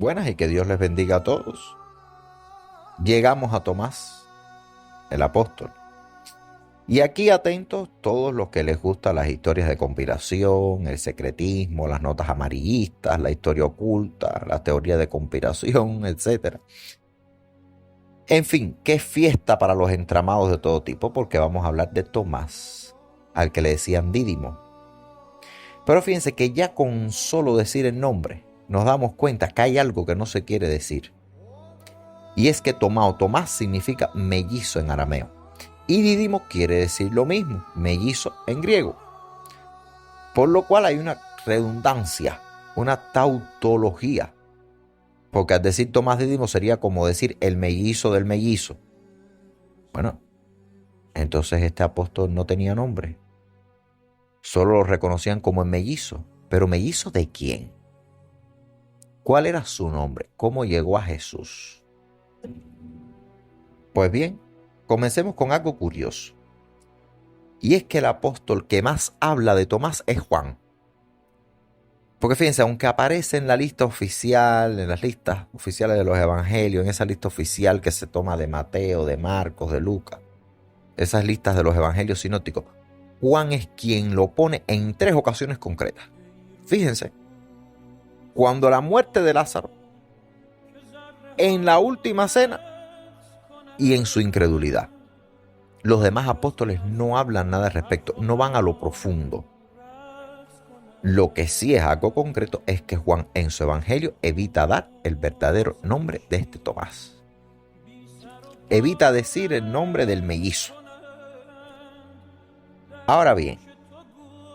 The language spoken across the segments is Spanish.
Buenas y que Dios les bendiga a todos. Llegamos a Tomás, el apóstol. Y aquí atentos todos los que les gustan las historias de conspiración, el secretismo, las notas amarillistas, la historia oculta, la teoría de conspiración, etc. En fin, qué fiesta para los entramados de todo tipo, porque vamos a hablar de Tomás, al que le decían Dídimo. Pero fíjense que ya con solo decir el nombre, nos damos cuenta que hay algo que no se quiere decir. Y es que Tomás significa mellizo en arameo. Y Dídimo quiere decir lo mismo, mellizo en griego. Por lo cual hay una redundancia, una tautología. Porque al decir Tomás Dídimo sería como decir el mellizo del mellizo. Bueno, entonces este apóstol no tenía nombre. Solo lo reconocían como el mellizo. ¿Pero mellizo de quién? ¿Cuál era su nombre? ¿Cómo llegó a Jesús? Pues bien, comencemos con algo curioso. Y es que el apóstol que más habla de Tomás es Juan. Porque fíjense, aunque aparece en la lista oficial, en las listas oficiales de los evangelios, en esa lista oficial que se toma de Mateo, de Marcos, de Lucas, esas listas de los evangelios sinópticos, Juan es quien lo pone en 3 ocasiones concretas. Fíjense, cuando la muerte de Lázaro, en la última cena y en su incredulidad. Los demás apóstoles no hablan nada al respecto, no van a lo profundo. Lo que sí es algo concreto es que Juan en su evangelio evita dar el verdadero nombre de este Tomás. Evita decir el nombre del mellizo. Ahora bien,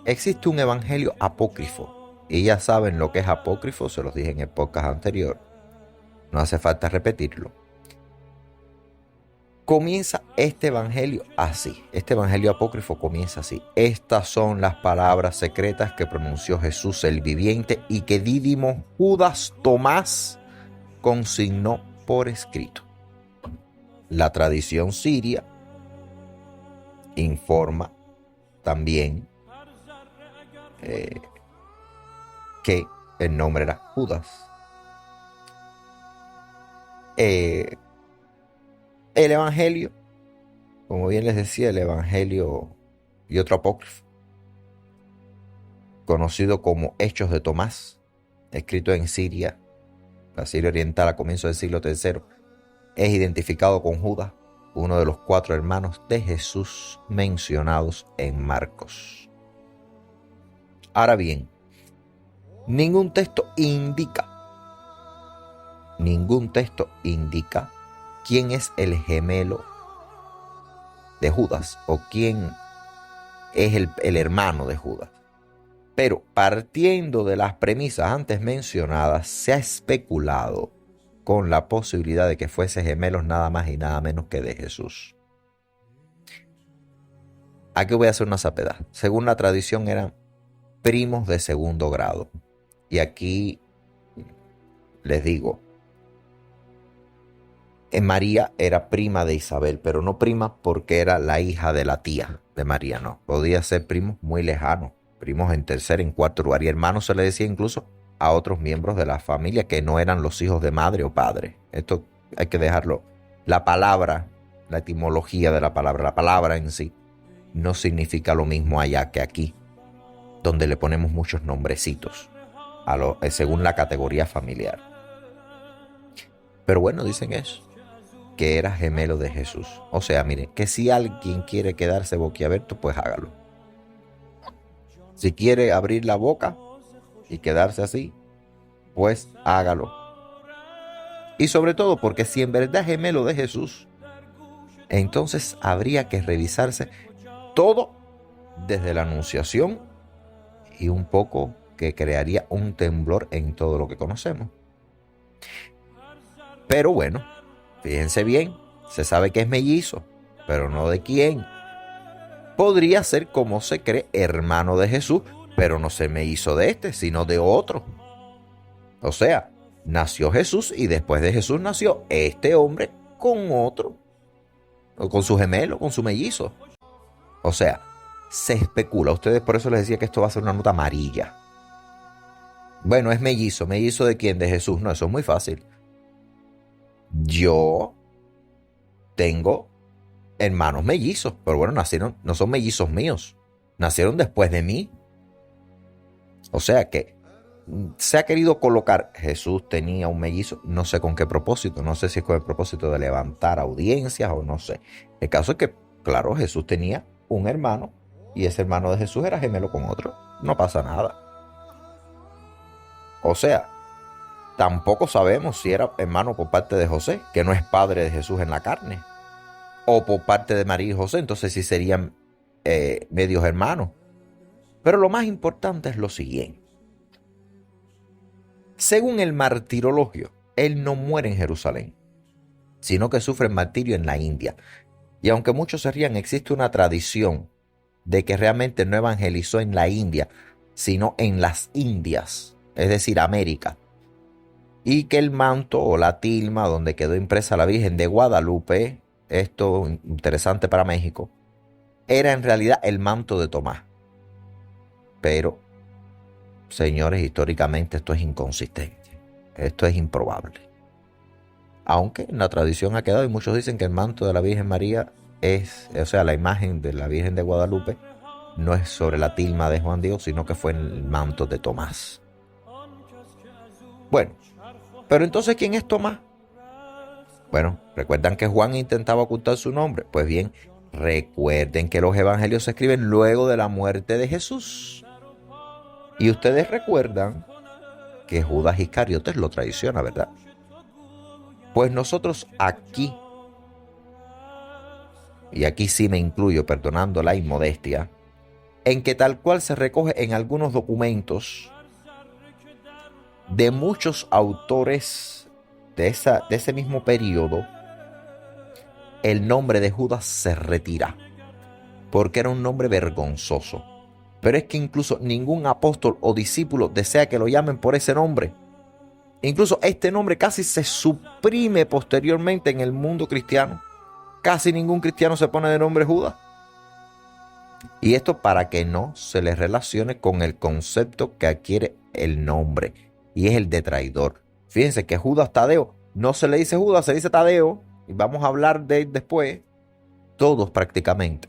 existe un evangelio apócrifo. Y ya saben lo que es apócrifo, se los dije en el podcast anterior. No hace falta repetirlo. Comienza este evangelio así. Este evangelio apócrifo comienza así. Estas son las palabras secretas que pronunció Jesús el viviente y que Dídimo Judas Tomás consignó por escrito. La tradición siria informa también que el nombre era Judas. El evangelio, como bien les decía, el evangelio y otro apócrifo, conocido como Hechos de Tomás, escrito en Siria, la Siria oriental a comienzos del siglo III, es identificado con Judas, uno de los 4 hermanos de Jesús mencionados en Marcos. Ahora bien, ningún texto indica quién es el gemelo de Judas o quién es el hermano de Judas. Pero partiendo de las premisas antes mencionadas, se ha especulado con la posibilidad de que fuese gemelos nada más y nada menos que de Jesús. Aquí voy a hacer una salvedad. Según la tradición eran primos de segundo grado. Y aquí les digo, María era prima de Isabel, pero no prima porque era la hija de la tía de María, no. Podía ser primos muy lejanos, primos en tercer, en cuarto lugar. Y hermanos se le decía incluso a otros miembros de la familia que no eran los hijos de madre o padre. Esto hay que dejarlo. La palabra, la etimología de la palabra en sí, no significa lo mismo allá que aquí, donde le ponemos muchos nombrecitos según la categoría familiar. Pero bueno, dicen eso, que era gemelo de Jesús. O sea, miren, que si alguien quiere quedarse boquiabierto, pues hágalo. Si quiere abrir la boca y quedarse así, pues hágalo. Y sobre todo porque si en verdad es gemelo de Jesús, entonces habría que revisarse todo desde la anunciación y un poco que crearía un temblor en todo lo que conocemos. Pero bueno, fíjense bien, se sabe que es mellizo, pero no de quién. Podría ser, como se cree, hermano de Jesús, pero no se mellizo de este, sino de otro. O sea, nació Jesús y después de Jesús nació este hombre con otro, o con su gemelo, con su mellizo. O sea, se especula. Ustedes, por eso les decía que esto va a ser una nota amarilla. Bueno, es mellizo. ¿Mellizo de quién? De Jesús. No, eso es muy fácil. Yo tengo hermanos mellizos, pero bueno, nacieron, no son mellizos míos. Nacieron después de mí. O sea que se ha querido colocar, Jesús tenía un mellizo, no sé con qué propósito, no sé si es con el propósito de levantar audiencias o no sé. El caso es que, claro, Jesús tenía un hermano y ese hermano de Jesús era gemelo con otro. No pasa nada. O sea, tampoco sabemos si era hermano por parte de José, que no es padre de Jesús en la carne, o por parte de María y José, entonces sí serían medios hermanos. Pero lo más importante es lo siguiente. Según el martirologio, él no muere en Jerusalén, sino que sufre el martirio en la India. Y aunque muchos se rían, existe una tradición de que realmente no evangelizó en la India, sino en las Indias, es decir, América. Y que el manto o la tilma donde quedó impresa la Virgen de Guadalupe, esto interesante para México, era en realidad el manto de Tomás. Pero, señores, históricamente esto es inconsistente. Esto es improbable. Aunque en la tradición ha quedado y muchos dicen que el manto de la Virgen María es, o sea, la imagen de la Virgen de Guadalupe no es sobre la tilma de Juan Dios, sino que fue en el manto de Tomás. Bueno, pero entonces, ¿quién es Tomás? Bueno, ¿recuerdan que Juan intentaba ocultar su nombre? Pues bien, recuerden que los evangelios se escriben luego de la muerte de Jesús. Y ustedes recuerdan que Judas Iscariotes lo traiciona, ¿verdad? Pues nosotros aquí, y aquí sí me incluyo, perdonando la inmodestia, en que tal cual se recoge en algunos documentos de muchos autores de ese mismo periodo, el nombre de Judas se retira, porque era un nombre vergonzoso. Pero es que incluso ningún apóstol o discípulo desea que lo llamen por ese nombre. Incluso este nombre casi se suprime posteriormente en el mundo cristiano. Casi ningún cristiano se pone de nombre Judas. Y esto para que no se le relacione con el concepto que adquiere el nombre, y es el de traidor. Fíjense que Judas Tadeo no se le dice Judas, se dice Tadeo, y vamos a hablar de él después. Todos prácticamente,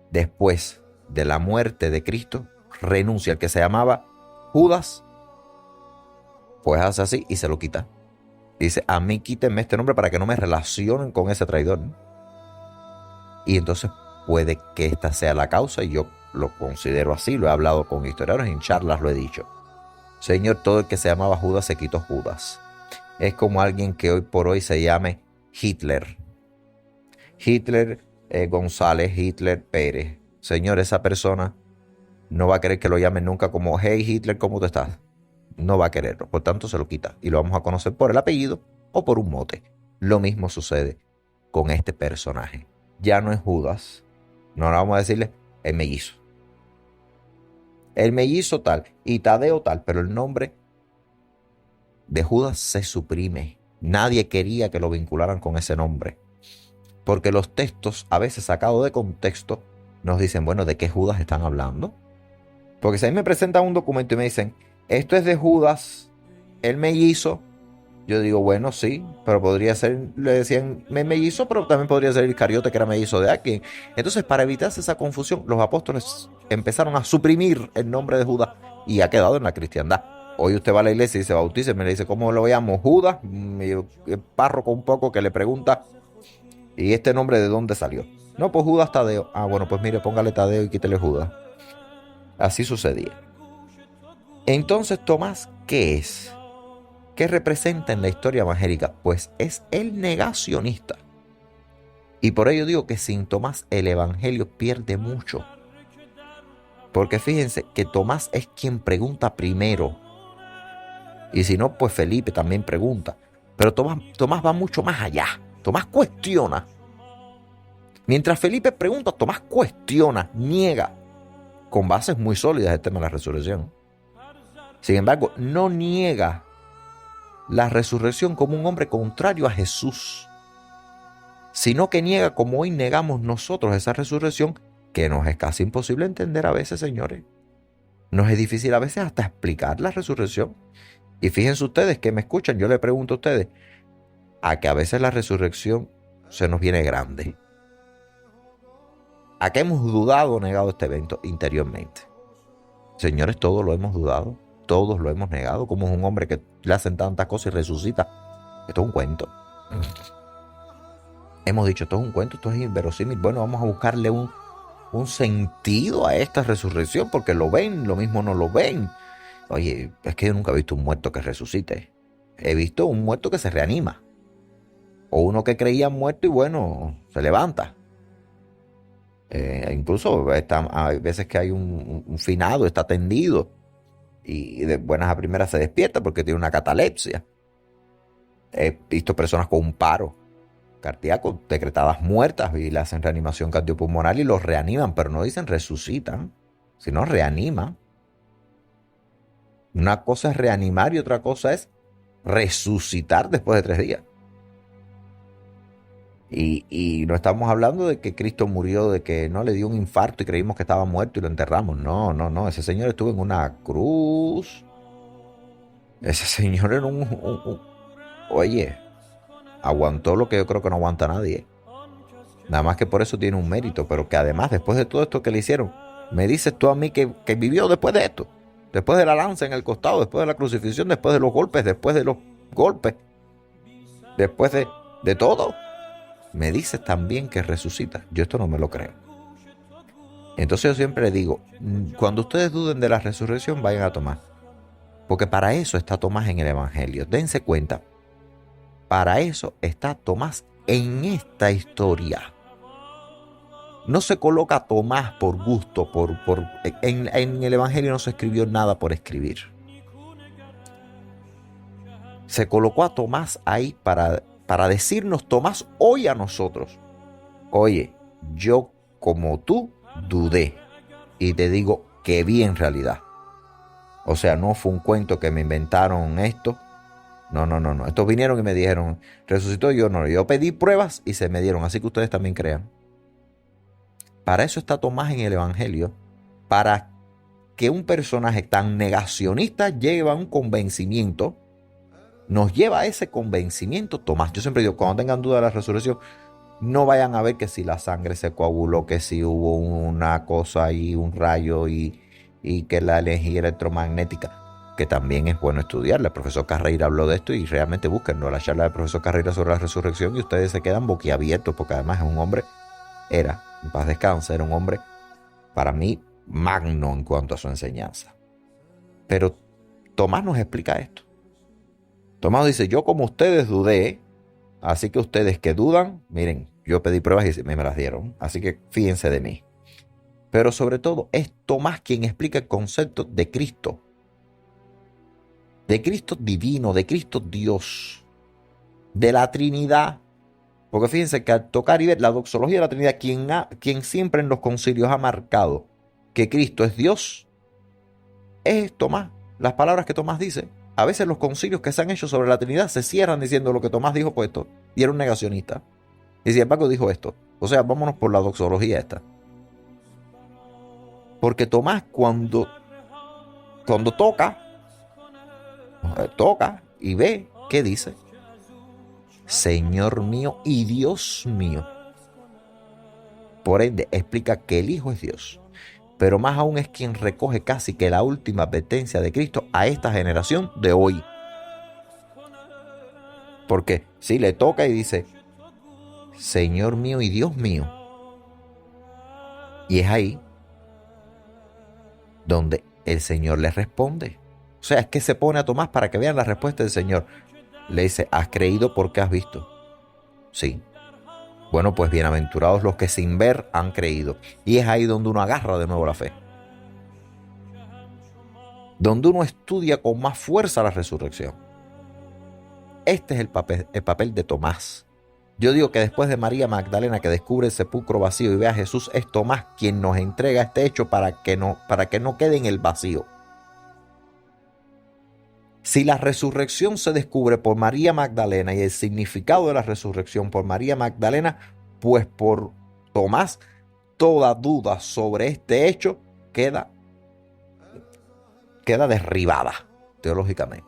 después de la muerte de Cristo, renuncia al que se llamaba Judas, pues hace así y se lo quita. Dice, a mí quítenme este nombre para que no me relacionen con ese traidor. Y entonces puede que esta sea la causa, y yo lo considero así, lo he hablado con historiadores, en charlas lo he dicho. Señor, todo el que se llamaba Judas se quitó Judas. Es como alguien que hoy por hoy se llame Hitler. Hitler González, Hitler Pérez. Señor, esa persona no va a querer que lo llamen nunca como, hey Hitler, ¿cómo tú estás? No va a quererlo, por tanto se lo quita y lo vamos a conocer por el apellido o por un mote. Lo mismo sucede con este personaje. Ya no es Judas, no vamos a decirle el mellizo. El mellizo tal y Tadeo tal, pero el nombre de Judas se suprime. Nadie quería que lo vincularan con ese nombre, porque los textos, a veces sacados de contexto, nos dicen, bueno, ¿de qué Judas están hablando? Porque si a mí me presentan un documento y me dicen, esto es de Judas, el mellizo, yo digo, bueno, sí, pero podría ser, le decían mellizo, pero también podría ser el Iscariote, que era mellizo de alguien. Entonces, para evitarse esa confusión, los apóstoles empezaron a suprimir el nombre de Judas y ha quedado en la cristiandad. Hoy usted va a la iglesia y se bautiza y me le dice, ¿cómo lo llamo? Judas. El párroco un poco que le pregunta, ¿y este nombre de dónde salió? No, pues Judas Tadeo. Ah, bueno, pues mire, póngale Tadeo y quítele Judas. Así sucedía. Entonces, Tomás, ¿qué es? ¿Qué representa en la historia evangélica? Pues es el negacionista. Y por ello digo que sin Tomás el evangelio pierde mucho. Porque fíjense que Tomás es quien pregunta primero. Y si no, pues Felipe también pregunta. Pero Tomás va mucho más allá. Tomás cuestiona. Mientras Felipe pregunta, Tomás cuestiona, niega, con bases muy sólidas el tema de la resurrección. Sin embargo, no niega la resurrección como un hombre contrario a Jesús, sino que niega como hoy negamos nosotros esa resurrección, que nos es casi imposible entender a veces, señores. Nos es difícil a veces hasta explicar la resurrección. Y fíjense ustedes que me escuchan, yo le pregunto a ustedes, a que a veces la resurrección se nos viene grande. ¿A qué hemos dudado o negado este evento interiormente? Señores, todos lo hemos dudado, todos lo hemos negado. Como es un hombre que le hacen tantas cosas y resucita? Esto es un cuento. Hemos dicho, esto es un cuento, esto es inverosímil. Bueno, vamos a buscarle un sentido a esta resurrección, porque lo ven, lo mismo no lo ven. Oye, es que yo nunca he visto un muerto que resucite. He visto un muerto que se reanima. O uno que creía muerto y bueno, se levanta. Incluso hay veces que hay un finado, está tendido y de buenas a primeras se despierta porque tiene una catalepsia. He visto personas con un paro cardíaco decretadas muertas y le hacen reanimación cardiopulmonar y los reaniman, pero no dicen resucitan, sino reaniman. Una cosa es reanimar y otra cosa es resucitar después de 3 días. Y no estamos hablando de que Cristo murió, de que no le dio un infarto y creímos que estaba muerto y lo enterramos. No, no, no. Ese señor estuvo en una cruz. Ese señor era oye, aguantó lo que yo creo que no aguanta nadie. Nada más que por eso tiene un mérito, pero que además, después de todo esto que le hicieron, me dices tú a mí que vivió después de esto. Después de la lanza en el costado, después de la crucifixión, después de los golpes, después de todo. Me dices también que resucita. Yo esto no me lo creo. Entonces yo siempre le digo, cuando ustedes duden de la resurrección, vayan a Tomás. Porque para eso está Tomás en el Evangelio. Dense cuenta, para eso está Tomás en esta historia. No se coloca a Tomás por gusto, en el Evangelio no se escribió nada por escribir. Se colocó a Tomás ahí para decirnos, Tomás, hoy a nosotros, oye, yo como tú dudé y te digo que vi en realidad. O sea, no fue un cuento que me inventaron esto. No. Estos vinieron y me dijeron, resucitó yo. No, yo pedí pruebas y se me dieron, así que ustedes también crean. Para eso está Tomás en el Evangelio, para que un personaje tan negacionista lleve a un convencimiento, nos lleva a ese convencimiento Tomás. Yo siempre digo, cuando tengan duda de la resurrección, no vayan a ver que si la sangre se coaguló, que si hubo una cosa ahí, un rayo y que la energía electromagnética, que también es bueno estudiarla. El profesor Carreira habló de esto y realmente búsquenlo, la charla del profesor Carreira sobre la resurrección y ustedes se quedan boquiabiertos porque además es un hombre, en paz descanse, era un hombre para mí magno en cuanto a su enseñanza. Pero Tomás nos explica esto. Tomás dice, yo como ustedes dudé, así que ustedes que dudan, miren, yo pedí pruebas y me las dieron, así que fíjense de mí. Pero sobre todo es Tomás quien explica el concepto de Cristo divino, de Cristo Dios, de la Trinidad. Porque fíjense que al tocar y ver la doxología de la Trinidad, quien siempre en los concilios ha marcado que Cristo es Dios, es Tomás. Las palabras que Tomás dice. A veces los concilios que se han hecho sobre la Trinidad se cierran diciendo lo que Tomás dijo, pues esto. Y era un negacionista. Y sin embargo dijo esto. O sea, vámonos por la doxología esta. Porque Tomás cuando toca y ve, ¿qué dice? Señor mío y Dios mío. Por ende, explica que el Hijo es Dios. Pero más aún es quien recoge casi que la última advertencia de Cristo a esta generación de hoy. Porque si le toca y dice, Señor mío y Dios mío. Y es ahí donde el Señor le responde. O sea, es que se pone a Tomás para que vean la respuesta del Señor. Le dice, ¿has creído porque has visto? Sí. Bueno, pues bienaventurados los que sin ver han creído. Y es ahí donde uno agarra de nuevo la fe. Donde uno estudia con más fuerza la resurrección. Este es el papel de Tomás. Yo digo que después de María Magdalena que descubre el sepulcro vacío y ve a Jesús, es Tomás quien nos entrega este hecho para que no quede en el vacío. Si la resurrección se descubre por María Magdalena y el significado de la resurrección por María Magdalena, pues por Tomás, toda duda sobre este hecho queda queda derribada teológicamente,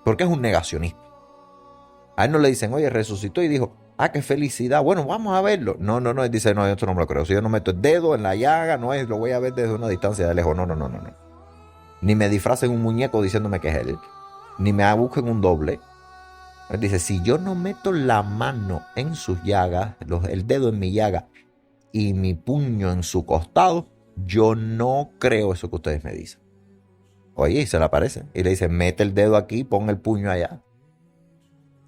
porque es un negacionista. A él no le dicen, oye, resucitó y dijo, ah, qué felicidad, bueno, vamos a verlo. No, él dice, no, esto no me lo creo. Si yo no meto el dedo en la llaga, no es, lo voy a ver desde una distancia de lejos. No. Ni me disfracen un muñeco diciéndome que es él, ni me busquen un doble. Él dice, si yo no meto la mano en sus llagas, el dedo en mi llaga y mi puño en su costado, yo no creo eso que ustedes me dicen. Oye, y se le aparece y le dice, mete el dedo aquí, pon el puño allá.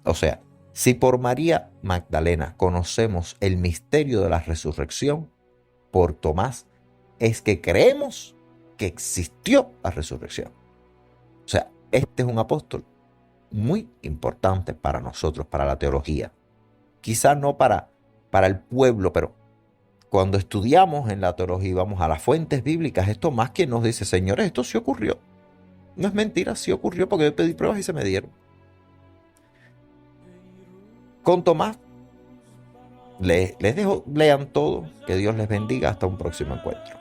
O sea, si por María Magdalena conocemos el misterio de la resurrección, por Tomás es que creemos que existió la resurrección. O sea, este es un apóstol muy importante para nosotros, para la teología. Quizás no para el pueblo, pero cuando estudiamos en la teología y vamos a las fuentes bíblicas, es Tomás quien nos dice, señores, esto sí ocurrió. No es mentira, sí ocurrió porque yo pedí pruebas y se me dieron. Con Tomás, les dejo, lean todo, que Dios les bendiga, hasta un próximo encuentro.